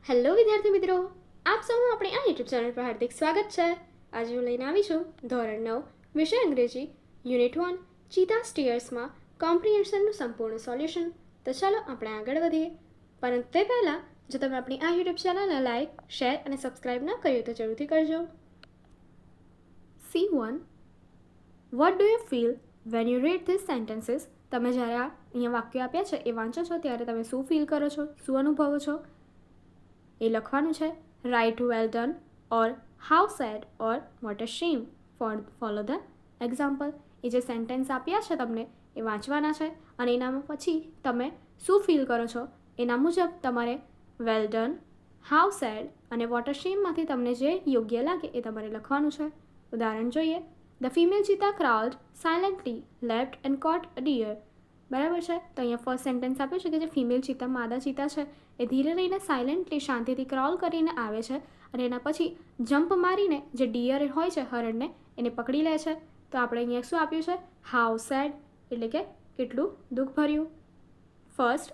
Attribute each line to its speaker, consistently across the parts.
Speaker 1: Hello વિદ્યાર્થી મિત્રો, આપ સૌનું આપણે આ યુટ્યુબ ચેનલ પર હાર્દિક સ્વાગત છે. આજે હું લઈને આવી છું ધોરણ 9 વિષય અંગ્રેજી યુનિટ 1 ચીતા સ્ટીયર્સમાં કોમ્પ્રિહેન્શનનું સંપૂર્ણ સોલ્યુશન. તો ચાલો આપણે આગળ વધીએ. પરંતુ તે પહેલાં જો તમે આપણી આ યુટ્યુબ ચેનલને લાઈક, શેર અને સબસ્ક્રાઈબ ન કર્યું તો જરૂરથી કરજો. C1. What do you feel when you read these sentences? તમે જ્યારે આ અહીંયા વાક્યો આપ્યા છે એ વાંચો છો ત્યારે તમે શું ફીલ કરો છો, શું અનુભવો છો એ લખવાનું છે. Write well done or how sad or what a shame follow the example. એ જે સેન્ટેન્સ આપ્યા છે તમને એ વાંચવાના છે અને એનામાં પછી તમે શું ફીલ કરો છો એના મુજબ તમારે વેલ ડન, હાઉ સેડ અને વોટ અ શેમમાંથી તમને જે યોગ્ય લાગે એ તમારે લખવાનું છે. ઉદાહરણ જોઈએ. The female cheetah crawled silently left and caught a deer. બરાબર છે. તો અહીંયા ફર્સ્ટ સેન્ટેન્સ આપ્યું છે કે જે ફિમેલ ચીતા માદા ચીતા છે એ ધીરે રહીને સાયલેન્ટલી શાંતિથી ક્રાઉલ કરીને આવે છે અને એના પછી જમ્પ મારીને જે ડિયર હોય છે હરણને એને પકડી લે છે. તો આપણે અહીંયા શું આપ્યું છે? હાઉ સેડ એટલે કે કેટલું દુઃખભર્યું. First,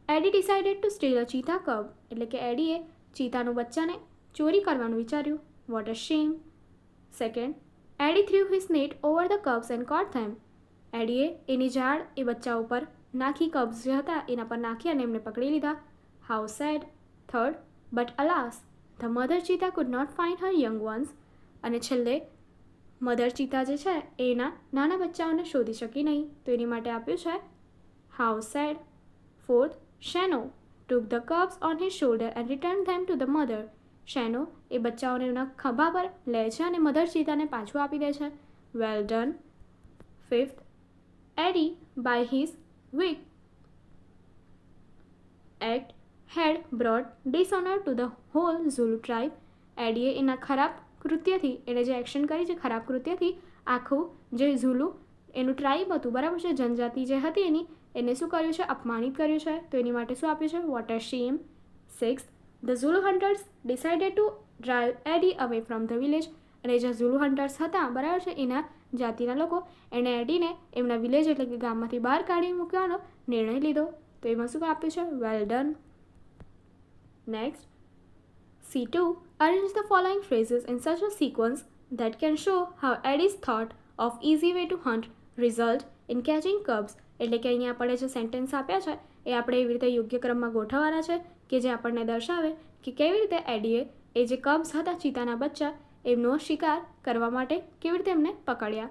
Speaker 1: Eddie decided to steal a cheetah cub એટલે કે એડીએ ચીતાનું બચ્ચાને ચોરી કરવાનું વિચાર્યું. What a shame. Second, Eddie threw his net over the cubs and caught them. એડીએ એની ઝાડ એ બચ્ચા ઉપર નાખી, કબ્સ જે હતા એના પર નાખી અને એમને પકડી લીધા. How sad. Third, but alas the mother cheetah could not find her young ones. અને છેલ્લે મધર ચીતા જે છે એ એના નાના બચ્ચાઓને શોધી શકી નહીં, તો એની માટે આપ્યું છે how sad. Fourth, Shenow took the cubs on his shoulder and return them to the mother. Shenow એ બચ્ચાઓને એના ખભા પર લે છે અને મધર ચીતાને પાછું આપી દે છે. Well done. Fifth, Eddie by his weak act had brought dishonor to the whole Zulu tribe. ADA એના ખરાબ કૃત્યથી, એણે જે એક્શન કરી છે ખરાબ કૃત્યથી આખું જે ઝુલુ એનું ટ્રાઇબ હતું, બરાબર છે, જનજાતિ જે હતી એની, એને શું કર્યું છે? અપમાનિત કર્યું છે. તો એની માટે શું આપ્યું છે? What a shame. Six, the Zulu hunters decided to drive Eddie away from the village. અને જે ઝુલુ હન્ટર્સ હતા, બરાબર છે, એના જાતિના લોકો એણે એડીને એમના વિલેજ એટલે કે ગામમાંથી બહાર કાઢી મૂકવાનો નિર્ણય લીધો. તો એમાં શું આપ્યું છે? Well done. Next, C2. Arrange the following phrases in such a sequence that can show how Eddie's thought of easy way to hunt result in catching cubs. એટલે કે અહીંયા આપણે જે સેન્ટેન્સ આપ્યા છે એ આપણે એવી રીતે યોગ્ય ક્રમમાં ગોઠવવાના છે કે જે આપણને દર્શાવે કે કેવી રીતે એડીએ એ જે કબ્સ હતા ચીતાના બચ્ચા એમનો શિકાર કરવા માટે કેવી રીતે એમને પકડ્યા.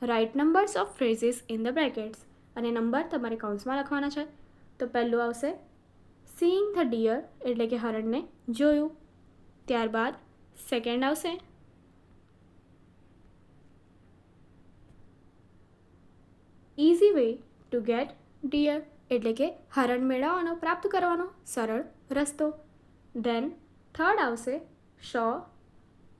Speaker 1: Write numbers of phrases in the brackets. અને નંબર તમારે કૌંસમાં લખવાના છે. તો પહેલું આવશે સીઈંગ ધ ડિયર એટલે કે હરણને જોયું. ત્યારબાદ સેકન્ડ આવશે easy way to get deer એટલે કે હરણ મેળવવાનો, પ્રાપ્ત કરવાનો સરળ રસ્તો. ધેન થર્ડ આવશે show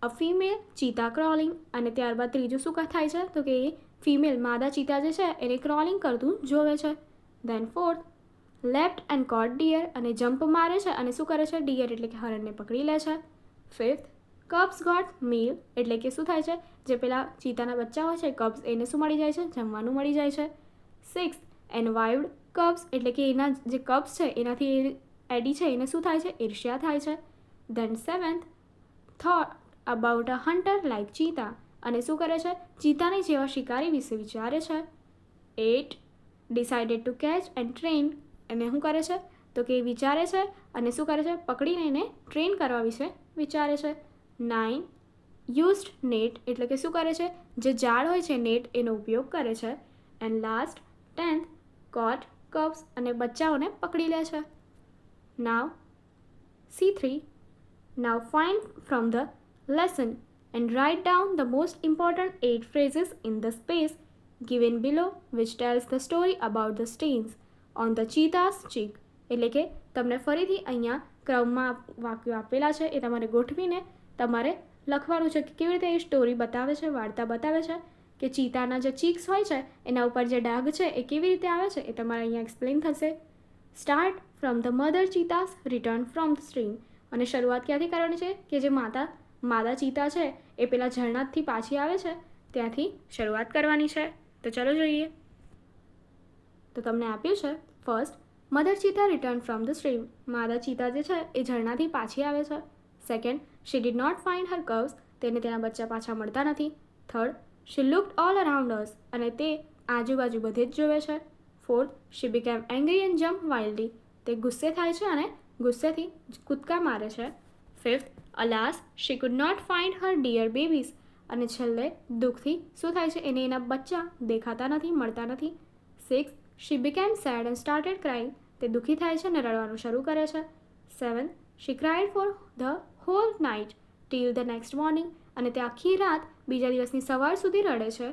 Speaker 1: a female cheetah crawling. અને ત્યારબાદ ત્રીજું શું થાય છે? તો કે એ ફિમેલ માદા ચીતા જે છે એને ક્રોલિંગ કરતું જોવે છે. Then fourth, left and caught deer અને જમ્પ મારે છે અને શું કરે છે? ડિયર એટલે કે હરણને પકડી લે છે. ફિફ્થ, કબ્સ ગોટ મીલ એટલે કે શું થાય છે? જે પેલા ચીતાના બચ્ચા હોય છે કબ્સ એને શું મળી જાય છે? જમવાનું મળી જાય છે. સિક્સ્થ, એનવાઇવ્ડ કબ્સ એટલે કે એના જે કબ્સ છે એનાથી એડી છે એને શું થાય છે? ઈર્ષ્યા થાય છે. Then seventh, thought about a hunter like cheetah અને શું કરે છે? ચીતાની જેવા શિકારી વિશે વિચારે છે. 8, decided to catch and train એને શું કરે છે? તો કે વિચારે છે અને શું કરે છે? પકડીને એને ટ્રેન કરવા વિશે વિચારે છે. 9, યુઝડ નેટ એટલે કે શું કરે છે? જે જાળ હોય છે નેટ એનો ઉપયોગ કરે છે. And last 10th, coat cubs અને બચ્ચાઓને પકડી લે છે. નાવ C3, now find from the lesson and write down the most important 8 phrases in the space given below which tells the story about the stains on the cheetah's cheek. એટલે કે તમને ફરીથી અહીંયા ક્રમમાં વાક્યો આપેલા છે એ તમારે ગોઠવીને તમારે લખવાનું છે કે કેવી રીતે એ સ્ટોરી બતાવે છે, વાર્તા બતાવે છે કે ચીતાના જે ચીક્સ હોય છે એના ઉપર જે ડાઘ છે એ કેવી રીતે આવે છે એ તમારે અહીંયા એક્સપ્લેન થશે. Start from the mother cheetah's return from the stream. અને શરૂઆત ક્યાંથી કરવાની છે? કે જે માદા ચીતા છે એ પેલા ઝરણાથી પાછી આવે છે ત્યાંથી શરૂઆત કરવાની છે. તો ચલો જોઈએ. તો તમને આપ્યું છે first mother cheetah return from the stream. માદા ચીતા જે છે એ ઝરણાથી પાછી આવે છે. Second, she did not find her cubs. તેને તેના બચ્ચા પાછા મળતા નથી. Third, she looked all around us. અને તે આજુબાજુ બધે જ જોવે છે. Fourth, she became angry and jump wildly. તે ગુસ્સે થાય છે અને ગુસ્સેથી કૂદકા મારે છે. Fifth, alas she could not find her dear babies. અને છેલ્લે દુઃખથી શું થાય છે, એને એના બચ્ચા દેખાતા નથી, મળતા નથી. Six, she became sad and started crying. તે દુઃખી થાય છે અને રડવાનું શરૂ કરે છે. Seven, she cried for the whole night till the next morning. અને તે આખી રાત બીજા દિવસની સવાર સુધી રડે છે.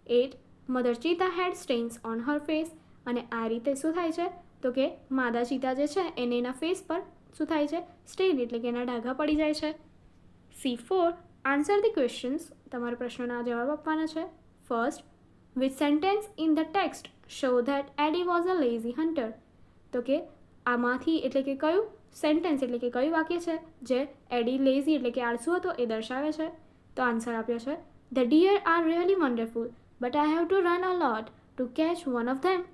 Speaker 1: 8, mother cheetah had stains on her face. અને આ રીતે શું થાય છે તો કે માદા ચીતા જે છે એને એના ફેસ પર શું થાય છે, સ્ટેન એટલે કે એના ડાઘા પડી જાય છે. C4, answer the questions. તમારે પ્રશ્નોના જવાબ આપવાના છે. First, which sentence in the text show that Eddie was a lazy hunter. તો કે આમાંથી એટલે કે કયું સેન્ટેન્સ એટલે કે કયું વાક્ય છે જે એડી લેઝી એટલે કે આળસુ હતો એ દર્શાવે છે. તો આન્સર આપ્યો છે, the deer are really wonderful but I have to run a lot to catch one of them.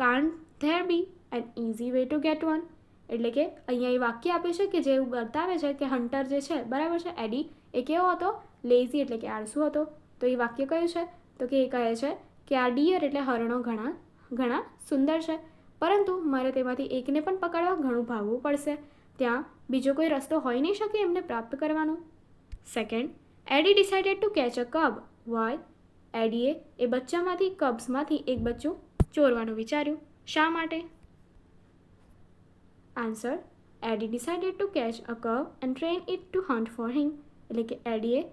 Speaker 1: Can't there be an easy way to get one. એટલે કે અહીંયા એ વાક્ય આપ્યું છે કે જે એવું બતાવે છે કે હન્ટર જે છે બરાબર છે એડી એ કેવો હતો, લેઝી એટલે કે આળસુ હતો. તો એ વાક્ય કયું છે તો કે એ કહે છે કે આ ડિયર એટલે હરણો ઘણા સુંદર છે, પરંતુ મારે તેમાંથી એકને પણ પકડવા ઘણું ભાગવું પડશે. ત્યાં બીજો કોઈ રસ્તો હોઈ નહીં શકે એમને પ્રાપ્ત કરવાનો. Second, Eddie decided to catch a cub. Why. એડીએ એ બચ્ચામાંથી કબ્સમાંથી એક બચ્ચું ચોરવાનું વિચાર્યું. શા માટે? Answer, Eddie decided to catch a cub and train it to hunt for him. એટલે કે એડીએ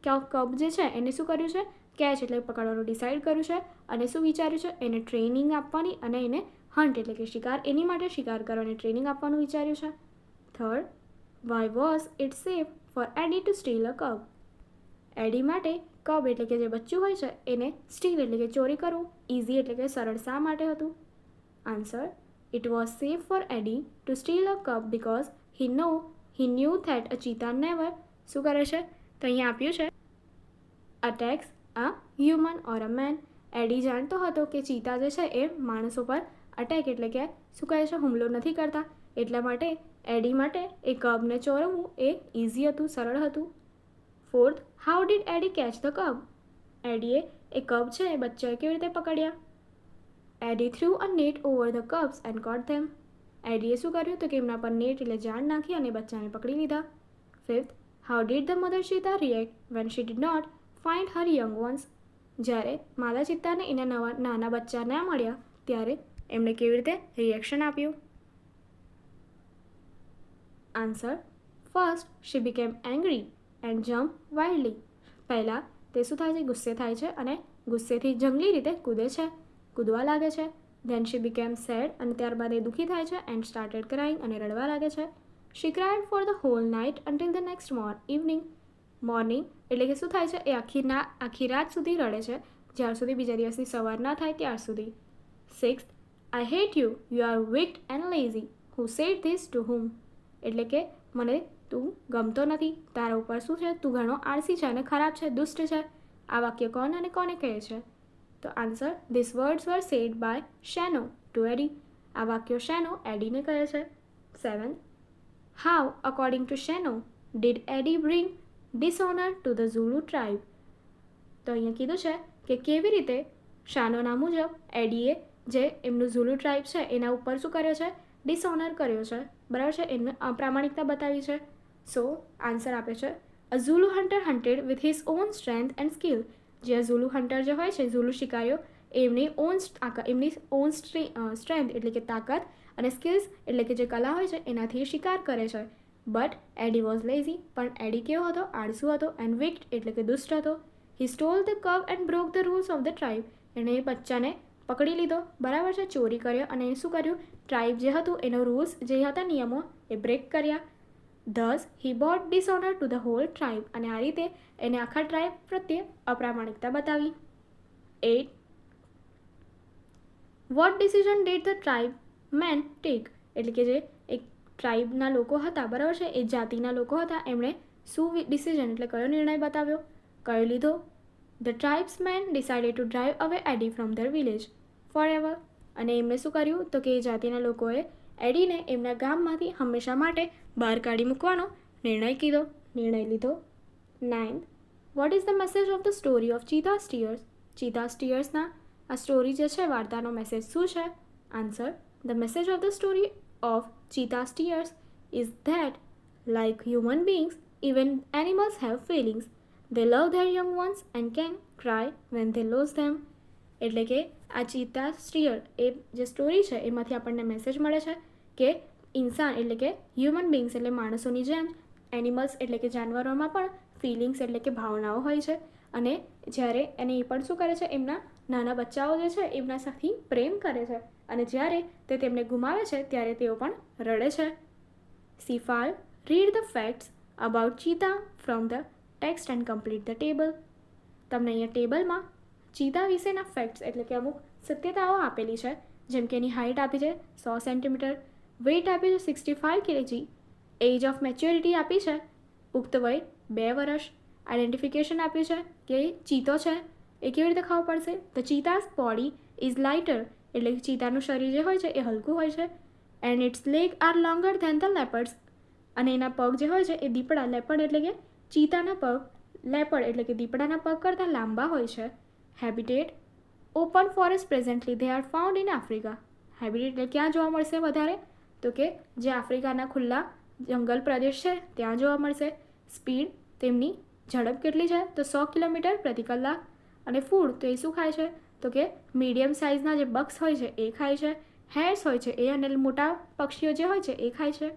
Speaker 1: કબ જે છે એને શું કર્યું છે, કેચ એટલે પકડવાનું ડિસાઇડ કર્યું છે અને શું વિચાર્યું છે, એને ટ્રેનિંગ આપવાની અને એને હન્ટ એટલે કે શિકાર એની માટે શિકાર કરવાની ટ્રેનિંગ આપવાનું વિચાર્યું છે. Third, why was it safe for Eddie to steal a cub. Eddie માટે કબ એટલે કે જે બચ્ચું હોય છે એને સ્ટીલ એટલે કે ચોરી કરવું ઇઝી એટલે કે સરળ શા માટે હતું? Answer, it was safe for Eddie to steal a cub because he knew that a cheetah never શું કરે છે તો અહીંયા આપ્યું છે attacks a human or a man. Eddie જાણતો હતો કે ચીતા જે છે એ માણસો પર અટેક એટલે કે શું કહે છે હુમલો નથી કરતા, એટલા માટે એડી માટે એ કબને ચોરવવું એ ઇઝી હતું, સરળ હતું. Fourth, how did Eddie catch the cub. એડીએ એ કબ છે એ બચ્ચાએ કેવી રીતે પકડ્યા? Eddie threw a net over the cubs and caught them. એડીએ શું કર્યું તો કે એમના પર નેટ એટલે જાળ નાખી અને બચ્ચાને પકડી લીધા. Fifth, how did the mother cheetah react when she did not find her young ones. જ્યારે માદા ચિત્તાને એના નાના બચ્ચા ના મળ્યા ત્યારે એમણે કેવી રીતે રિએક્શન આપ્યું? Answer, first she became angry and jump wildly. પહેલાં તે શું થાય છે, ગુસ્સે થાય છે અને ગુસ્સેથી જંગલી રીતે કૂદવા લાગે છે. ધેન શી બીકેમ સેડ અને ત્યારબાદ એ દુઃખી થાય છે એન્ડ સ્ટાર્ટેડ ક્રાઇંગ અને રડવા લાગે છે. She cried for the whole night until the next evening. Morning એટલે કે શું થાય છે એ આખી રાત સુધી રડે છે જ્યાર સુધી બીજા દિવસની સવાર ના થાય ત્યાર સુધી. Sixth, I hate you, you are weak and lazy. Who said this to whom. એટલે કે મને તું ગમતો નથી, તારા ઉપર શું છે, તું ઘણો આળસી છે અને ખરાબ છે, દુષ્ટ છે. આ વાક્ય કોણ અને કોને કહે છે? તો answer, these words were said by Shenow to Eddie. આ વાક્યો શેનો એડીને કહે છે. 7, how according to Shenow did Eddie bring dishonour to the Zulu tribe. તો અહીંયા કીધું છે કે કેવી રીતે શાનોના મુજબ એડીએ જે એમનું ઝુલુ ટ્રાઇબ છે એના ઉપર શું કર્યો છે, ડિસઓનર કર્યો છે, બરાબર છે, એમને અપ્રામાણિકતા બતાવી છે. સો આન્સર આપે છે, a Zulu hunter hunted with his own strength and skill. જે ઝુલુ હન્ટર જે હોય છે, ઝુલુ શિકારીઓ એમની ઓન સ્ટ્રેન્થ એટલે કે તાકાત અને સ્કિલ્સ એટલે કે જે કલા હોય છે એનાથી શિકાર કરે છે. બટ એડી વોઝ લેઝી, પણ એડી કેવો હતો, આળસુ હતો, એન્ડ વિક્ડ એટલે કે દુષ્ટ હતો. He stole the cub and broke the rules of the tribe. એણે એ બચ્ચાને પકડી લીધો, બરાબર છે, ચોરી કર્યો અને શું કર્યું, ટ્રાઇબ જે હતું એનો રૂલ્સ જે હતા નિયમો એ બ્રેક કર્યા. Thus he brought dishonour to the whole tribe. અને આ રીતે એને આખા ટ્રાઇબ પ્રત્યે અપ્રામાણિકતા બતાવી. 8, what decision did the tribe men take. એટલે કે જે એક ટ્રાઇબના લોકો હતા, બરાબર છે, એ જાતિના લોકો હતા, એમણે શું ડિસિઝન એટલે કયો નિર્ણય બતાવ્યો, કયો લીધો? The tribesmen decided to drive away Eddie from their village forever. અને એમને શું કર્યું તો કે એ જાતિના લોકોએ એડીને એમના ગામમાંથી હંમેશા માટે બહાર કાઢી મૂકવાનો નિર્ણય લીધો. 9th, what is the message of the story of cheetah's tears? Cheetah's ટીયર્સના આ સ્ટોરી જે છે વાર્તાનો મેસેજ શું છે? Answer, the message of the story of cheetah's tears is that like human beings, even animals have feelings. They love their young ones and can cry when they lose them. એટલે કે આ ચીતા stir એ જે story છે એમાંથી આપણને message મળે છે કે ઇન્સાન એટલે કે હ્યુમન બિંગ્સ એટલે માણસોની જેમ એનિમલ્સ એટલે કે જાનવરોમાં પણ ફિલિંગ્સ એટલે કે ભાવનાઓ હોય છે અને જ્યારે એને એ પણ શું કરે છે એમના નાના બચ્ચાઓ જે છે એમના સાથે પ્રેમ કરે છે અને જ્યારે તે તેમને ગુમાવે છે ત્યારે તેઓ પણ રડે છે. Sifal, read the facts about cheetah from the text and complete the table. તમને અહીંયા ટેબલમાં ચીતા વિશેના ફેક્ટ્સ એટલે કે અમુક સત્યતાઓ આપેલી છે, જેમ કે એની હાઇટ આપી છે 100 સેન્ટીમીટર, વેઇટ આપી છે 65 kg, એજ ઓફ મેચ્યોરિટી આપી છે પુખ્ત વય 2 વર્ષ, આઈડેન્ટિફિકેશન આપ્યું છે કે ચીતો છે એ કેવી રીતે ખબર પડશે? ધ ચીતાસ બોડી ઇઝ લાઇટર એટલે કે ચીતાનું શરીર જે હોય છે એ હલકું હોય છે. And its leg are longer than the leopard's અને એના પગ જે હોય છે એ દીપડા લેપર્ડ એટલે કે ચીતાના પગ લેપર્ડ એટલે કે દીપડાના પગ કરતાં લાંબા હોય છે. Habitat open forest presently they are found in Africa. Habitat એટલે ક્યાં જોવા મળશે વધારે? તો કે જે આફ્રિકાના ખુલ્લા જંગલ પ્રદેશ છે ત્યાં જોવા મળશે. સ્પીડ તેમની ઝડપ કેટલી છે? તો 100 કિલોમીટર પ્રતિ કલાક. અને ફૂડ તો એ શું ખાય છે? તો કે મીડિયમ સાઇઝના જે બક્સ હોય છે એ ખાય છે, હેર્સ હોય છે એ અને મોટા પક્ષીઓ જે હોય છે એ ખાય છે.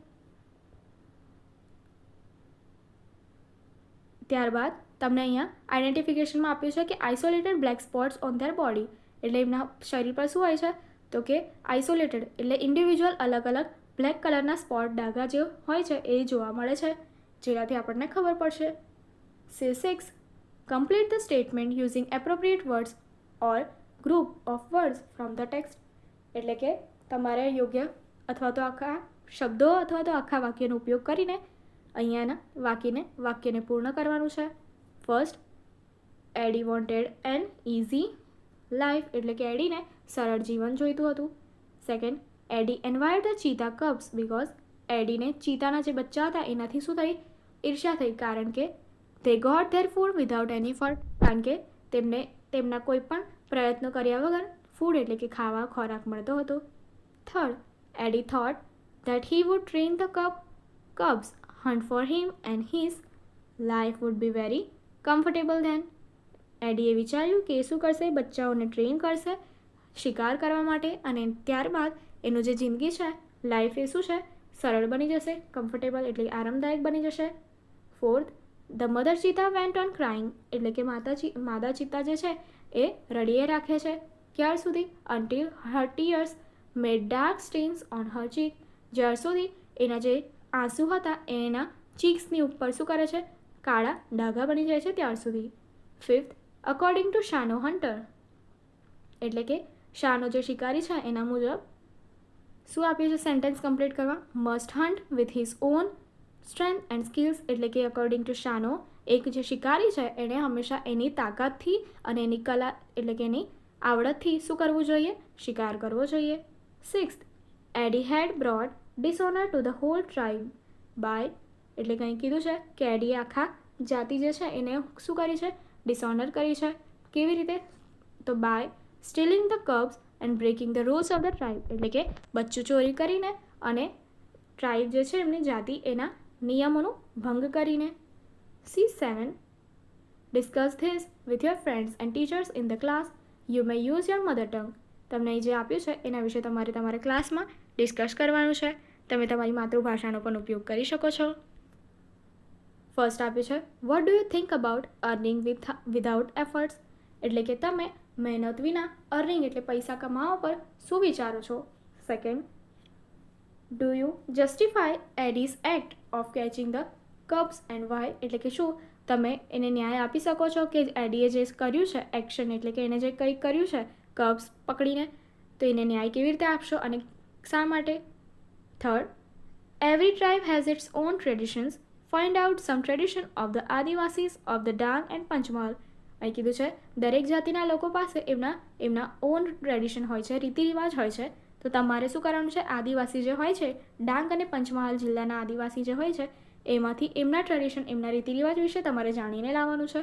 Speaker 1: ત્યારબાદ તમને અહીંયા આઈડેન્ટિફિકેશનમાં આપ્યું છે કે isolated black spots on their body એટલે એમના શરીર પર શું હોય છે? તો કે આઇસોલેટેડ એટલે ઇન્ડિવિજ્યુઅલ અલગ અલગ બ્લેક કલરના સ્પોટ ડાઘા જે હોય છે એ જોવા મળે છે, જેનાથી આપણને ખબર પડશે. C6, complete the statement using appropriate words or group of words from the text. એટલે કે તમારે યોગ્ય અથવા તો આખા શબ્દો અથવા તો આખા વાક્યનો ઉપયોગ કરીને અહીંયાના વાક્યને પૂર્ણ કરવાનું છે. First, Eddie wanted an easy life એટલે કે એડીને સરળ જીવન જોઈતું હતું. Second, Eddie envied the cheetah cubs because એડીને ચીતાના જે બચ્ચા હતા એનાથી શું થઈ? ઈર્ષ્યા થઈ, કારણ કે they got their food without any effort કારણ કે તેમને તેમના કોઈ પણ પ્રયત્નો કર્યા વગર ફૂડ એટલે કે ખોરાક મળતો હતો. Third, Eddie thought that he would train the cubs hunt for him and his life would be very comfortable then. ADA વિચાર્યું કે એ શું કરશે? બચ્ચાઓને ટ્રેન કરશે શિકાર કરવા માટે અને ત્યારબાદ એનું જે જિંદગી છે લાઈફ એ શું છે? સરળ બની જશે, કમ્ફર્ટેબલ એટલે આરામદાયક બની જશે. Fourth, the mother cheetah went on crying એટલે કે માદા ચીતા જે છે એ રડીએ રાખે છે. ક્યાર સુધી? Until her tears made dark stains on her cheek જ્યાર સુધી એના જે આંસુ હતા એના ચીક્સની ઉપર શું કરે છે? કાળા ડાઘા બની જાય છે ત્યાર સુધી. ફિફ્થ, અકોર્ડિંગ ટુ શાનો હન્ટર એટલે કે શાનો જે શિકારી છે એના મુજબ શું આપ્યું છે સેન્ટેન્સ કમ્પ્લીટ કરવા? Must hunt with his own strength and skills એટલે કે અકોર્ડિંગ ટુ શાનો એક જે શિકારી છે એણે હંમેશા એની તાકાતથી અને એની કલા એટલે કે એની આવડતથી શું કરવું જોઈએ? શિકાર કરવો જોઈએ. Sixth, Eddie had brought dishonour to the whole tribe by એટલે કંઈ કીધું છે કે એડીએ આખા જાતિ જે છે એને શું કરી છે? ડિસઓનર કરી છે. કેવી રીતે? તો by stealing the cubs and breaking the rules of the tribe એટલે કે બચ્ચું ચોરી કરીને અને ટ્રાઇબ જે છે એમની જાતિ એના નિયમોનું ભંગ કરીને. C7, discuss this with your friends and teachers in the class. You may use your mother tongue. તમને જે આપ્યું છે એના વિશે તમારે તમારા ક્લાસમાં ડિસ્કસ કરવાનું છે. તમે તમારી માતૃભાષાનો પણ ઉપયોગ કરી શકો છો. ફર્સ્ટ આપ્યું છે what do you think about earning without efforts એટલે કે તમે મહેનત વિના અર્નિંગ એટલે પૈસા કમાવા પર શું વિચારો છો. Second, do you justify Eddie's act of catching the cubs and why એટલે કે શું તમે એને ન્યાય આપી શકો છો કે એડીએ જે કર્યું છે એક્શન એટલે કે એને જે કંઈક કર્યું છે કબ્સ પકડીને તો એને ન્યાય કેવી રીતે આપશો અને શા માટે. Third, every tribe has its own traditions. Find out some tradition of the Adivasis of the Dang and Panchmahal. અહીં કીધું છે દરેક જાતિના લોકો પાસે એમના ઓન ટ્રેડિશન હોય છે, રીતિ રિવાજ હોય છે. તો તમારે શું કરવાનું છે, આદિવાસી જે હોય છે, ડાંગ અને પંચમહાલ જિલ્લાના આદિવાસી જે હોય છે એમાંથી એમના ટ્રેડિશન, એમના રીતિ રિવાજ વિશે તમારે જાણીને લાવવાનું છે.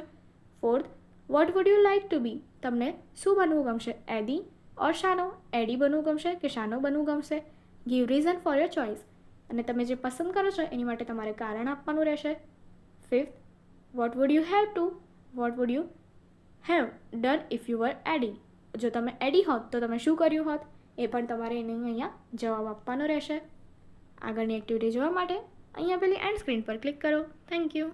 Speaker 1: 4th, what would you like to be? તમને શું બનવું ગમશે? એડી ઓર શાનો? એડી બનવું ગમશે કે શાનો બનવું ગમશે? Give reason for your choice. અને તમે જે પસંદ કરો છો એની માટે તમારે કારણ આપવાનું રહેશે. 5th, what would you have done if you were Eddie? જો તમે એડી હોત તો તમે શું કર્યું હોત? એ પણ તમારે એને અહીંયા જવાબ આપવાનો રહેશે. આગળની એક્ટિવિટી જોવા માટે અહીંયા પેલી એન્ડ સ્ક્રીન પર ક્લિક કરો. Thank you.